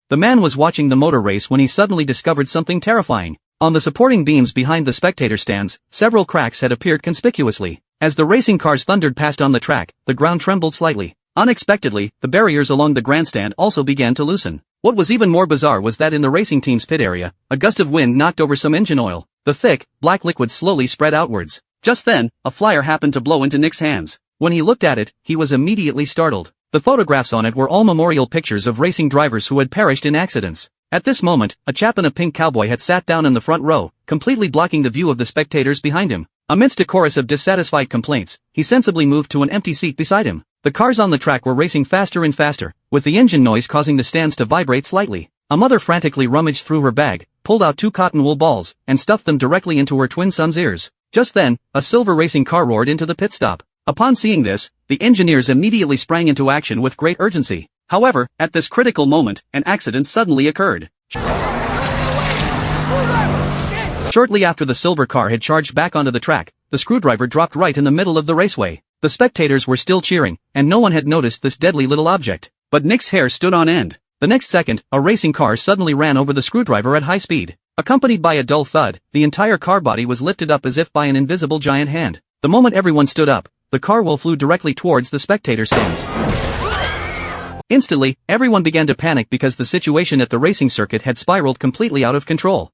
The man was watching the motor race when he suddenly discovered something terrifying. On the supporting beams behind the spectator stands, several cracks had appeared conspicuously. As the racing cars thundered past on the track, the ground trembled slightly. Unexpectedly, the barriers along the grandstand also began to loosen. What was even more bizarre was that in the racing team's pit area, a gust of wind knocked over some engine oil. The thick, black liquid slowly spread outwards. Just then, a flyer happened to blow into Nick's hands. When he looked at it, he was immediately startled. The photographs on it were all memorial pictures of racing drivers who had perished in accidents. At this moment, a chap in a pink cowboy had sat down in the front row, completely blocking the view of the spectators behind him. Amidst a chorus of dissatisfied complaints, he sensibly moved to an empty seat beside him. The cars on the track were racing faster and faster, with the engine noise causing the stands to vibrate slightly. A mother frantically rummaged through her bag, pulled out 2 cotton wool balls, and stuffed them directly into her twin son's ears. Just then, a silver racing car roared into the pit stop. Upon seeing this, the engineers immediately sprang into action with great urgency. However, at this critical moment, an accident suddenly occurred. Shortly after the silver car had charged back onto the track, the screwdriver dropped right in the middle of the raceway. The spectators were still cheering, and no one had noticed this deadly little object. But Nick's hair stood on end. The next second, a racing car suddenly ran over the screwdriver at high speed. Accompanied by a dull thud, the entire car body was lifted up as if by an invisible giant hand. The moment everyone stood up, the car wheel flew directly towards the spectator stands. Instantly, everyone began to panic because the situation at the racing circuit had spiraled completely out of control.